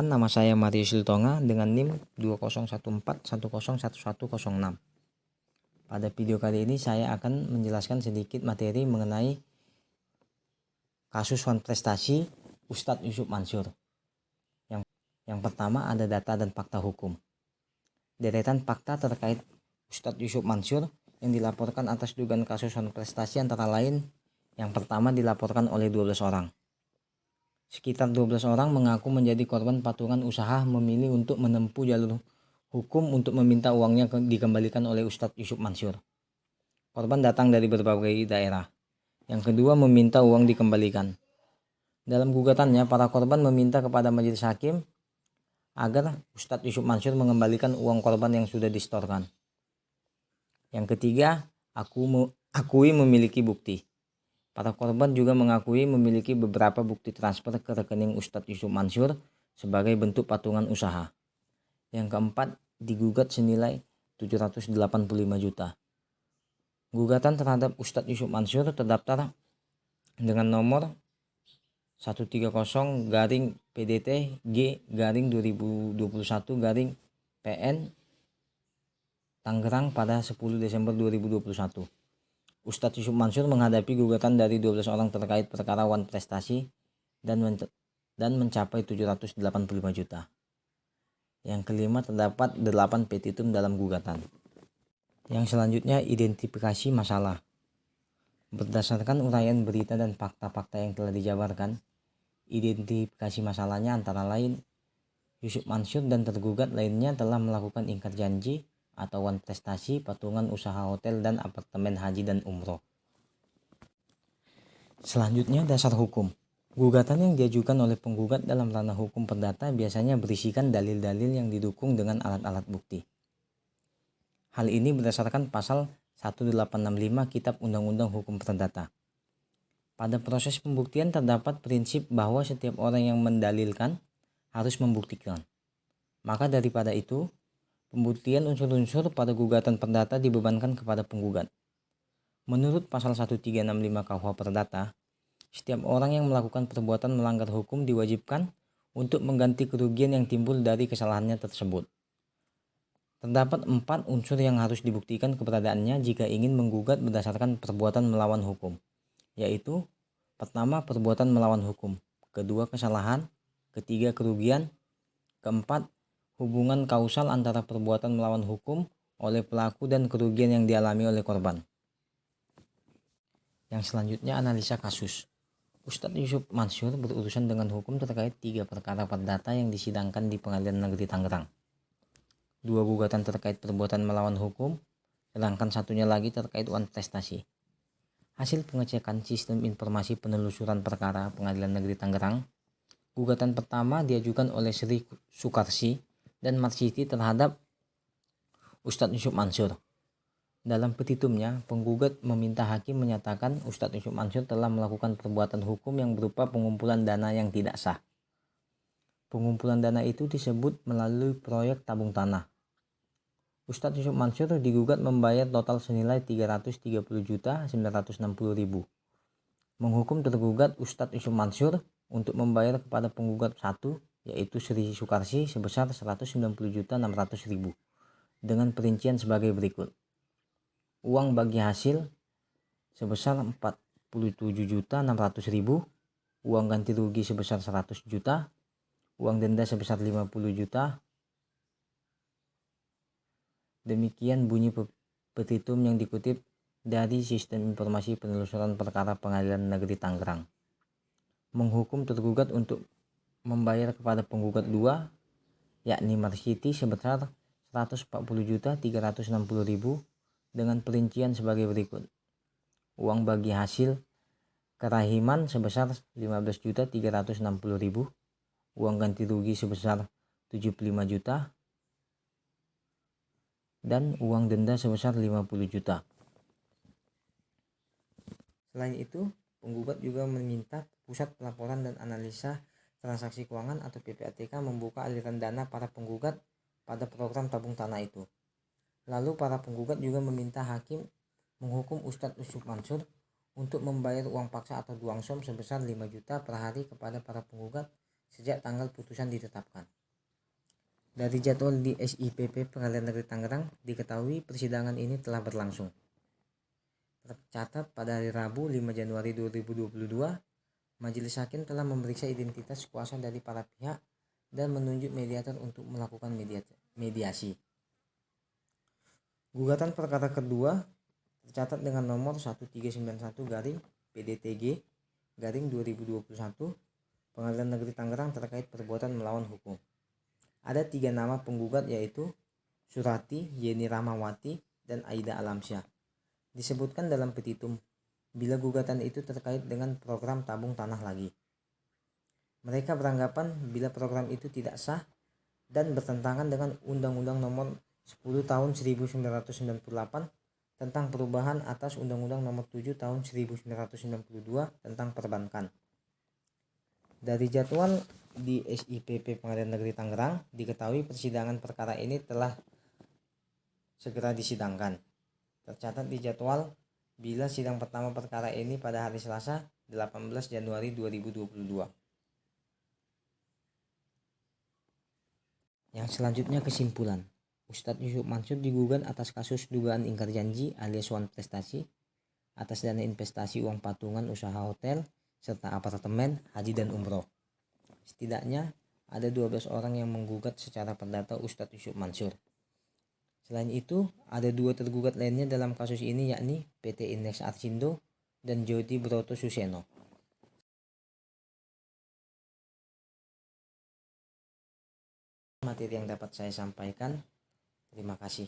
Nama saya Marius Litonga dengan NIM 201410111106. Pada video kali ini saya akan menjelaskan sedikit materi mengenai kasus wan prestasi Ustadz Yusuf Mansur. Yang pertama ada data dan fakta hukum. Deretan fakta terkait Ustadz Yusuf Mansur yang dilaporkan atas dugaan kasus wan prestasi antara lain yang pertama dilaporkan oleh 12 orang. Sekitar 12 orang mengaku menjadi korban patungan usaha memilih untuk menempuh jalur hukum untuk meminta uangnya dikembalikan oleh Ustadz Yusuf Mansur. Korban datang dari berbagai daerah. Yang kedua meminta uang dikembalikan. Dalam gugatannya, para korban meminta kepada majelis hakim agar Ustadz Yusuf Mansur mengembalikan uang korban yang sudah disetorkan. Yang ketiga, akui memiliki bukti. Para korban juga mengakui memiliki beberapa bukti transfer ke rekening Ustadz Yusuf Mansur sebagai bentuk patungan usaha. Yang keempat, digugat senilai 785 juta. Gugatan terhadap Ustadz Yusuf Mansur terdaftar dengan nomor 130-PDT-G-2021-PN Tangerang pada 10 Desember 2021. Ustadz Yusuf Mansur menghadapi gugatan dari 12 orang terkait perkara wan prestasi dan mencapai 785 juta. Yang kelima, terdapat 8 petitum dalam gugatan. Yang selanjutnya, identifikasi masalah. Berdasarkan uraian berita dan fakta-fakta yang telah dijabarkan, identifikasi masalahnya antara lain Yusuf Mansur dan tergugat lainnya telah melakukan ingkar janji atau wan prestasi patungan usaha hotel dan apartemen haji dan umroh. Selanjutnya, dasar hukum. Gugatan yang diajukan oleh penggugat dalam ranah hukum perdata biasanya berisikan dalil-dalil yang didukung dengan alat-alat bukti. Hal ini berdasarkan pasal 1865 Kitab Undang-Undang Hukum Perdata. Pada proses pembuktian terdapat prinsip bahwa setiap orang yang mendalilkan harus membuktikan. Maka daripada itu, pembuktian unsur-unsur pada gugatan perdata dibebankan kepada penggugat. Menurut pasal 1365 KUH Perdata, setiap orang yang melakukan perbuatan melanggar hukum diwajibkan untuk mengganti kerugian yang timbul dari kesalahannya tersebut. Terdapat 4 unsur yang harus dibuktikan keberadaannya jika ingin menggugat berdasarkan perbuatan melawan hukum, yaitu pertama, perbuatan melawan hukum, kedua, kesalahan, ketiga, kerugian, keempat, hubungan kausal antara perbuatan melawan hukum oleh pelaku dan kerugian yang dialami oleh korban. Yang selanjutnya, analisa kasus. Ustadz Yusuf Mansur berurusan dengan hukum terkait 3 perkara perdata yang disidangkan di Pengadilan Negeri Tangerang. 2 gugatan terkait perbuatan melawan hukum, sedangkan satunya lagi terkait wan prestasi. Hasil pengecekan sistem informasi penelusuran perkara Pengadilan Negeri Tangerang, gugatan pertama diajukan oleh Sri Sukarsi dan Marsiti terhadap Ustadz Yusuf Mansur. Dalam petitumnya, penggugat meminta hakim menyatakan Ustadz Yusuf Mansur telah melakukan perbuatan hukum yang berupa pengumpulan dana yang tidak sah. Pengumpulan dana itu disebut melalui proyek tabung tanah. Ustadz Yusuf Mansur digugat membayar total senilai 330.960.000. Menghukum tergugat Ustadz Yusuf Mansur untuk membayar kepada penggugat 1, yaitu Sri Sukarsi sebesar 190.600.000 dengan perincian sebagai berikut. Uang bagi hasil sebesar 47.600.000, uang ganti rugi sebesar 100 juta, uang denda sebesar 50 juta. Demikian bunyi petitum yang dikutip dari Sistem Informasi Penelusuran Perkara Pengadilan Negeri Tangerang. Menghukum tergugat untuk membayar kepada penggugat 2, yakni Marsiti sebesar 140.360.000 dengan perincian sebagai berikut. Uang bagi hasil kerahiman sebesar 15.360.000, uang ganti rugi sebesar 75 juta, dan uang denda sebesar 50 juta. Selain itu, penggugat juga meminta Pusat Pelaporan dan Analisa Transaksi Keuangan atau PPATK membuka aliran dana para penggugat pada program tabung tanah itu. Lalu para penggugat juga meminta hakim menghukum Ustadz Yusuf Mansur untuk membayar uang paksa atau duang som sebesar 5 juta per hari kepada para penggugat sejak tanggal putusan ditetapkan. Dari jadwal di SIPP Pengadilan Negeri Tangerang diketahui persidangan ini telah berlangsung. Tercatat pada hari Rabu 5 Januari 2022, Majelis Hakim telah memeriksa identitas kuasa dari para pihak dan menunjuk mediator untuk melakukan mediasi. Gugatan perkara kedua tercatat dengan nomor 1391-PDTG-2021 Pengadilan Negeri Tangerang terkait perbuatan melawan hukum. Ada 3 nama penggugat yaitu Surati, Yeni Rahmawati, dan Aida Alamsyah. Disebutkan dalam petitum bila gugatan itu terkait dengan program tabung tanah lagi. Mereka beranggapan bila program itu tidak sah dan bertentangan dengan Undang-Undang Nomor 10 Tahun 1998 tentang perubahan atas Undang-Undang Nomor 7 Tahun 1992 tentang perbankan. Dari jadwal di SIPP Pengadilan Negeri Tangerang diketahui persidangan perkara ini telah segera disidangkan. Tercatat di jadwal bila sidang pertama perkara ini pada hari Selasa 18 Januari 2022. Yang selanjutnya kesimpulan. Ustadz Yusuf Mansur digugat atas kasus dugaan ingkar janji alias wan prestasi atas dana investasi uang patungan usaha hotel serta apartemen, haji dan umroh. Setidaknya ada 12 orang yang menggugat secara perdata Ustadz Yusuf Mansur. Selain itu, ada 2 tergugat lainnya dalam kasus ini yakni PT Index Arsindo dan Jody Broto Suseno. Materi yang dapat saya sampaikan. Terima kasih.